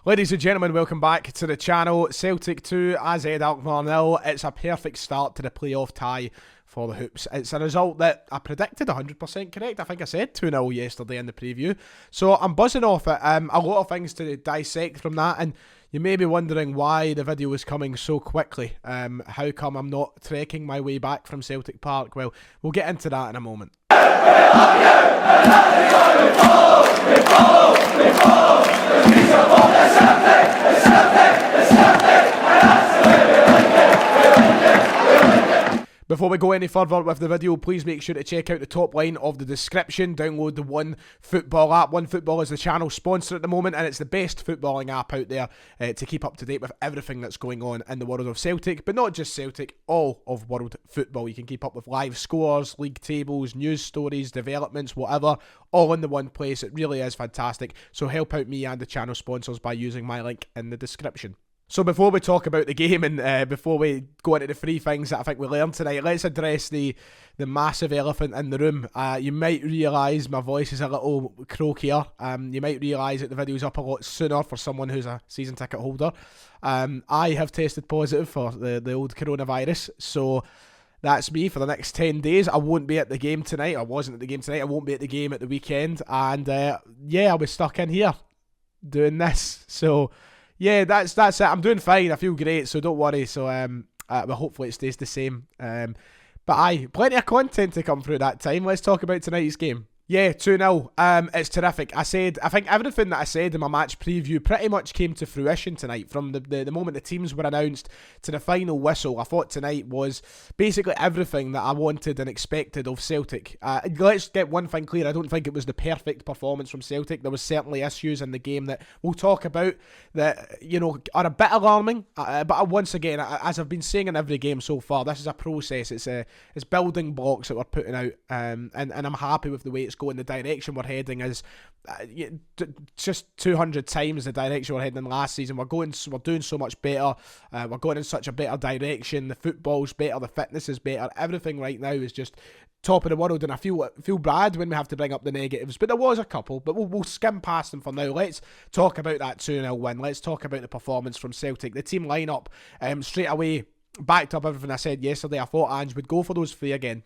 Ladies and gentlemen, welcome back to the channel. Celtic 2, AZ Alkmaar 0. It's a perfect start to the playoff tie for the Hoops. It's a result that I predicted 100% correct. I think I said 2-0 yesterday in the preview. So I'm buzzing off it. A lot of things to dissect from that, and you may be wondering why the video is coming so quickly. How come I'm not trekking my way back from Celtic Park? Well, we'll get into that in a moment. Before we go any further with the video, please make sure to check out the top line of the description. Download the OneFootball app. OneFootball is the channel sponsor at the moment, and it's the best footballing app out there to keep up to date with everything that's going on in the world of Celtic, but not just Celtic, all of world football. You can keep up with live scores, league tables, news stories, developments, whatever, all in the one place. It really is fantastic. So help out me and the channel sponsors by using my link in the description. So before we talk about the game and before we go into the three things that I think we learned tonight, let's address the massive elephant in the room. You might realise my voice is a little croakier. You might realise that the video's up a lot sooner for someone who's a season ticket holder. I have tested positive for the old coronavirus, so that's me for the next 10 days. I won't be at the game tonight. I wasn't at the game tonight. I won't be at the game at the weekend. And yeah, I was stuck in here doing this. So yeah, that's it. I'm doing fine. I feel great, so don't worry. So well, hopefully it stays the same. But aye, plenty of content to come through that time. Let's talk about tonight's game. Yeah, 2-0. It's terrific. I think everything that I said in my match preview pretty much came to fruition tonight. From the moment the teams were announced to the final whistle, I thought tonight was basically everything that I wanted and expected of Celtic. Let's get one thing clear. I don't think it was the perfect performance from Celtic. There was certainly issues in the game that we'll talk about that, you know, are a bit alarming. But once again, as I've been saying in every game so far, this is a process. It's building blocks that we're putting out, and I'm happy with the way it's going. The direction we're heading is just 200 times the direction we're heading in last season. We're doing so much better. We're going in such a better direction. The football's better. The fitness is better. Everything right now is just top of the world, and I feel bad when we have to bring up the negatives, but there was a couple, but we'll skim past them for now. Let's talk about that 2-0 win. Let's talk about the performance from Celtic. The team lineup straight away backed up everything I said yesterday. I thought Ange would go for those three again.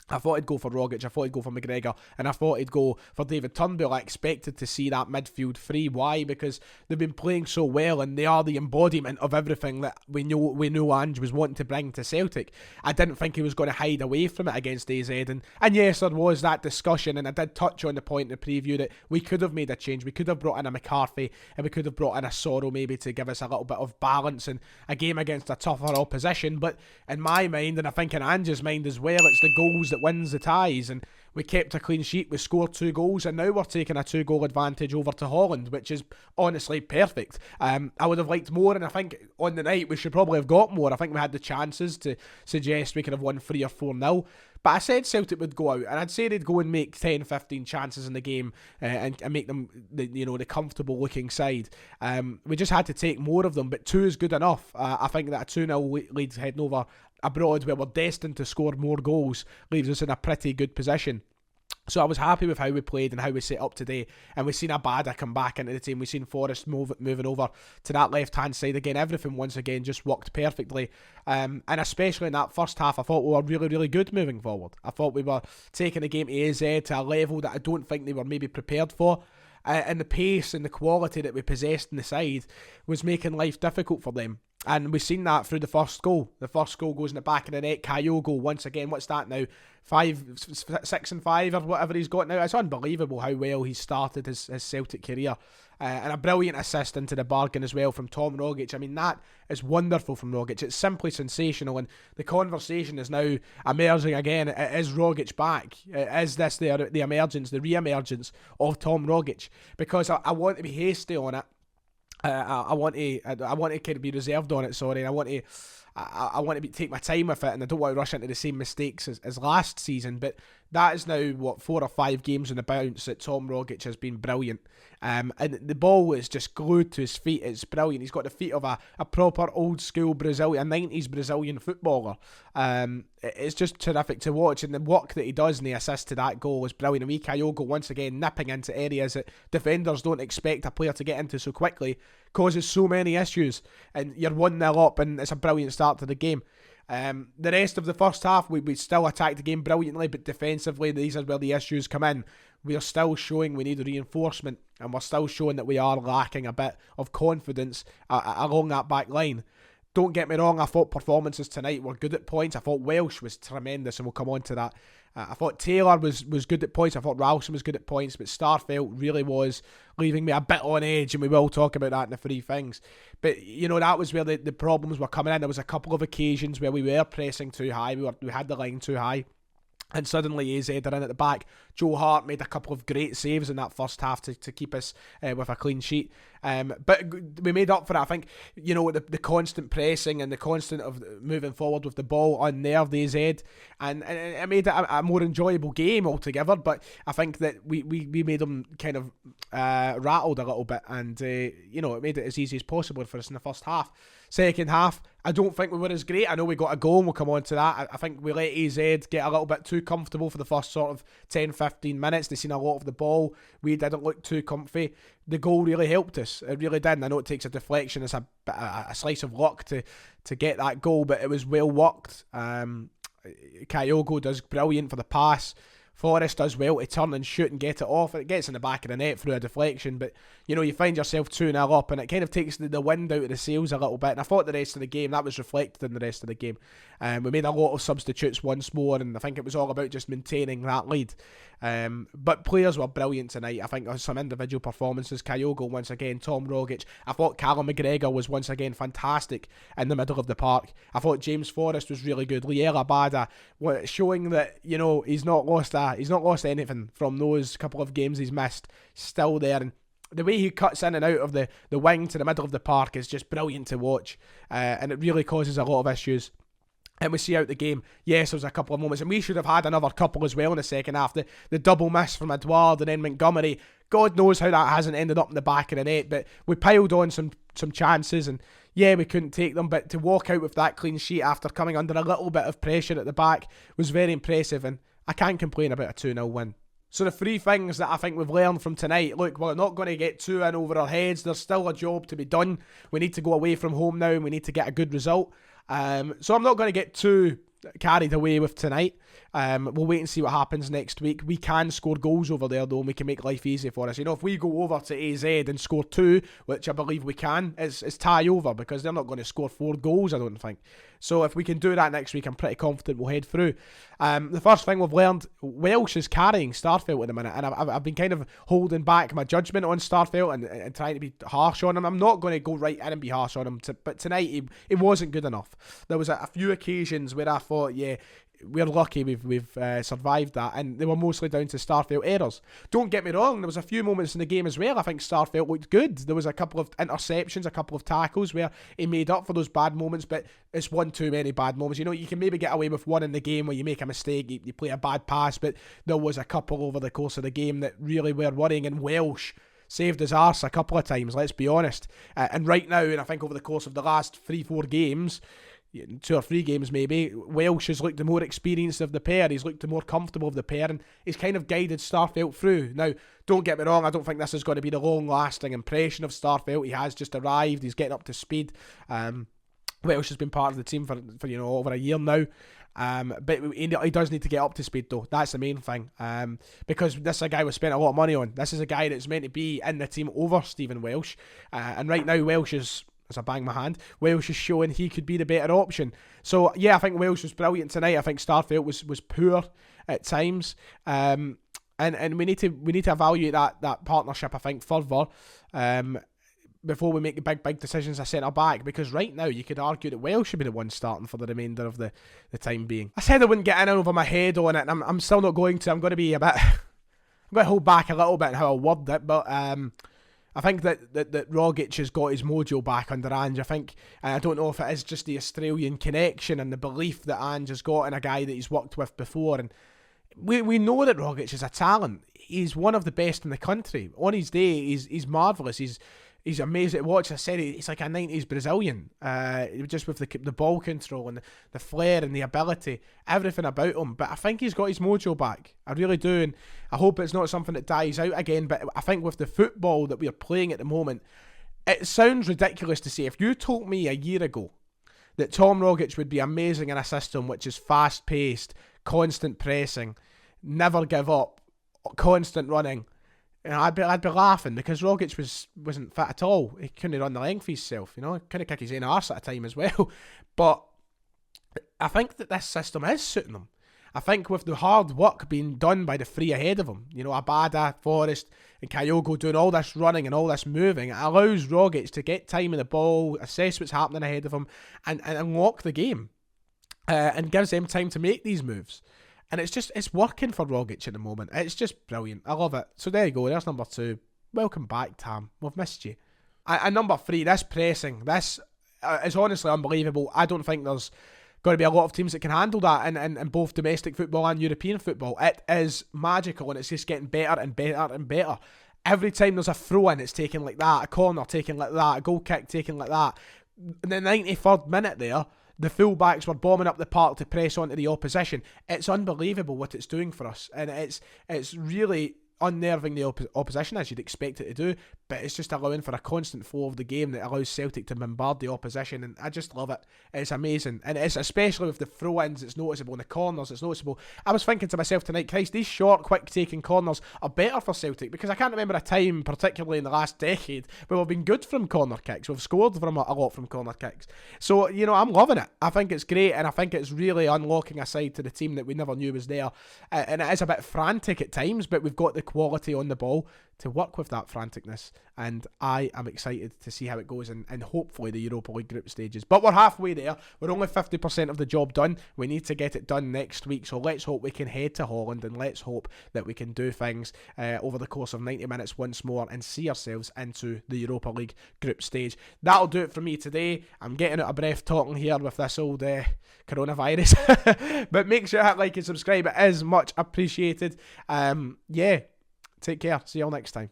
I thought he'd go for Rogic, I thought he'd go for McGregor, and I thought he'd go for David Turnbull. I expected to see that midfield three. Why? Because they've been playing so well, and they are the embodiment of everything that we knew Ange was wanting to bring to Celtic. I didn't think he was going to hide away from it against AZ, and yes, there was that discussion, and I did touch on the point in the preview that we could have made a change. We could have brought in a McCarthy, and we could have brought in a Sorrow maybe to give us a little bit of balance in a game against a tougher opposition. But in my mind, and I think in Ange's mind as well, it's the goals that wins the ties, and we kept a clean sheet. We scored 2 goals, and now we're taking a 2-goal advantage over to Holland, which is honestly perfect. I would have liked more, and I think on the night we should probably have got more. I think we had the chances to suggest we could have won 3 or 4-0. But I said Celtic would go out, and I'd say they'd go and make 10, 15 chances in the game and make them the comfortable looking side. We just had to take more of them, but 2 is good enough. I think that a 2-0 lead heading over abroad, where we're destined to score more goals, leaves us in a pretty good position. So I was happy with how we played and how we set up today, and we've seen Abada come back into the team. We've seen Forrest moving over to that left-hand side again. Everything once again just worked perfectly, and especially in that first half, I thought we were really, really good moving forward. I thought we were taking the game to AZ to a level that I don't think they were maybe prepared for. And the pace and the quality that we possessed in the side was making life difficult for them. And we've seen that through the first goal. The first goal goes in the back of the net. Caio goal once again. What's that now? 6 and 5 or whatever he's got now. It's unbelievable how well he's started his Celtic career. And a brilliant assist into the bargain as well from Tom Rogic. I mean, that is wonderful from Rogic. It's simply sensational, and the conversation is now emerging again. Is Rogic back? Is this the emergence, the re-emergence of Tom Rogic? Because I want to be hasty on it. I want to kind of be reserved on it. Sorry, and I want to take my time with it, and I don't want to rush into the same mistakes as last season. But that is now 4 or 5 games on the bounce that Tom Rogic has been brilliant. And the ball is just glued to his feet. It's brilliant. He's got the feet of a proper old school Brazilian, a 90s Brazilian footballer. It's just terrific to watch, and the work that he does and the assist to that goal is brilliant. And Kyogo once again nipping into areas that defenders don't expect a player to get into so quickly. causes so many issues, and you're 1-0 up, and it's a brilliant start to the game. The rest of the first half, we still attacked the game brilliantly, but defensively, these are where the issues come in. We are still showing we need reinforcement, and we're still showing that we are lacking a bit of confidence along that back line. Don't get me wrong, I thought performances tonight were good at points. I thought Welsh was tremendous, and we'll come on to that. I thought Taylor was good at points. I thought Ralston was good at points, but Starfelt really was leaving me a bit on edge, and we will talk about that in the three things. But, that was where the problems were coming in. There was a couple of occasions where we were pressing too high. We had the line too high. And suddenly AZ are in at the back. Joe Hart made a couple of great saves in that first half to keep us with a clean sheet. But we made up for it. I think, the constant pressing and the constant of moving forward with the ball unnerved AZ. And it made it a more enjoyable game altogether. But I think that we made them kind of rattled a little bit. And, it made it as easy as possible for us in the first half. Second half, I don't think we were as great. I know we got a goal and we'll come on to that. I think we let AZ get a little bit too comfortable for the first sort of 10-15 minutes. They seen a lot of the ball. We didn't look too comfy. The goal really helped us. It really did. And I know it takes a deflection. It's a slice of luck to get that goal, but it was well worked. Kyogo does brilliant for the pass. Forrest does well to turn and shoot and get it off. It gets in the back of the net through a deflection, but you find yourself 2-0 up, and it kind of takes the wind out of the sails a little bit. And I thought the rest of the game, that was reflected in the rest of the game. We made a lot of substitutes once more, and I think it was all about just maintaining that lead. But players were brilliant tonight. I think some individual performances. Kyogo once again, Tom Rogic. I thought Callum McGregor was once again fantastic in the middle of the park. I thought James Forrest was really good. Liel Abada, showing that he's not lost anything from those couple of games he's missed. Still there, and the way he cuts in and out of the wing to the middle of the park is just brilliant to watch, and it really causes a lot of issues. And we see out the game, yes, there was a couple of moments, and we should have had another couple as well in the second half. The double miss from Edouard and then Montgomery, God knows how that hasn't ended up in the back of the net, but we piled on some chances, and yeah, we couldn't take them, but to walk out with that clean sheet after coming under a little bit of pressure at the back was very impressive, and I can't complain about a 2-0 win. So the three things that I think we've learned from tonight, look, we're not going to get too in over our heads. There's still a job to be done. We need to go away from home now, and we need to get a good result. So I'm not going to get too carried away with tonight. We'll wait and see what happens next week. We can score goals over there though, and we can make life easy for us. If we go over to AZ and score 2, which I believe we can, it's tie over, because they're not going to score 4 goals, I don't think. So if we can do that next week, I'm pretty confident we'll head through. The first thing we've learned, Welsh is carrying Starfelt at the minute, and I've been kind of holding back my judgment on Starfelt and trying to be harsh on him. I'm not going to go right in and be harsh on him, but tonight he wasn't good enough. There was a few occasions where I thought, yeah, we're lucky we've survived that, and they were mostly down to Starfelt errors. Don't get me wrong, there was a few moments in the game as well I think Starfelt looked good. There was a couple of interceptions, a couple of tackles where he made up for those bad moments, but it's one too many bad moments. You can maybe get away with one in the game where you make a mistake, you play a bad pass, but there was a couple over the course of the game that really were worrying, and Welsh saved his arse a couple of times, let's be honest. And right now, and I think over the course of the last 3-4 games, 2 or 3 games maybe, Welsh has looked the more experienced of the pair. He's looked the more comfortable of the pair, and he's kind of guided Starfelt through. Now, don't get me wrong, I don't think this is going to be the long-lasting impression of Starfelt. He has just arrived, he's getting up to speed. Welsh has been part of the team for over a year now. But he does need to get up to speed though. That's the main thing. Because this is a guy we spent a lot of money on. This is a guy that's meant to be in the team over Stephen Welsh. And right now Welsh is, as I bang my hand, Welsh is showing he could be the better option. So yeah, I think Welsh was brilliant tonight. I think Starfelt was poor at times. And we need to evaluate that partnership, I think, further. Before we make the big decisions at centre back, because right now you could argue that Welsh should be the one starting for the remainder of the time being. I said I wouldn't get in over my head on it, and I'm still not going to. I'm going to be a bit I'm going to hold back a little bit in how I word it, but I think that Rogic has got his mojo back under Ange. I think, and I don't know if it is just the Australian connection and the belief that Ange has got in a guy that he's worked with before. And we know that Rogic is a talent. He's one of the best in the country. On his day, he's marvellous. He's amazing to watch. I said he's like a 90s Brazilian, just with the ball control and the flair and the ability, everything about him. But I think he's got his mojo back. I really do, and I hope it's not something that dies out again. But I think with the football that we're playing at the moment, It sounds ridiculous to say. If you told me a year ago that Tom Rogic would be amazing in a system which is fast-paced, constant pressing, never give up, constant running, I'd be laughing, because Rogic wasn't fit at all. He couldn't run the length of himself, He couldn't kick his own arse at a time as well. But I think that this system is suiting him. I think with the hard work being done by the three ahead of him, Abada, Forrest and Kyogo doing all this running and all this moving, it allows Rogic to get time in the ball, assess what's happening ahead of him, and unlock the game, and gives them time to make these moves. And it's working for Rogic at the moment. It's just brilliant. I love it. So there you go. There's number 2. Welcome back, Tam. We've missed you. And number 3, this pressing. This is honestly unbelievable. I don't think there's going to be a lot of teams that can handle that in both domestic football and European football. It is magical, and it's just getting better and better and better. Every time there's a throw-in, it's taken like that. A corner taken like that. A goal kick taken like that. In the 93rd minute there, the fullbacks were bombing up the park to press onto the opposition. It's unbelievable what it's doing for us, and it's really unnerving the opposition, as you'd expect it to do, but it's just allowing for a constant flow of the game that allows Celtic to bombard the opposition, and I just love it. It's amazing, and it's especially with the throw-ins, it's noticeable, in the corners, it's noticeable. I was thinking to myself tonight, Christ, these short, quick-taking corners are better for Celtic, because I can't remember a time, particularly in the last decade, where we've been good from corner kicks. We've scored from a lot from corner kicks. So, I'm loving it. I think it's great, and I think it's really unlocking a side to the team that we never knew was there, and it is a bit frantic at times, but we've got the quality on the ball to work with that franticness, and I am excited to see how it goes and hopefully the Europa League group stages. But we're halfway there. We're only 50% of the job done. We need to get it done next week, so let's hope we can head to Holland, and let's hope that we can do things over the course of 90 minutes once more and see ourselves into the Europa League group stage. That'll do it for me today. I'm getting out of breath talking here with this old coronavirus. But make sure to hit like and subscribe. It is much appreciated. Take care. See you all next time.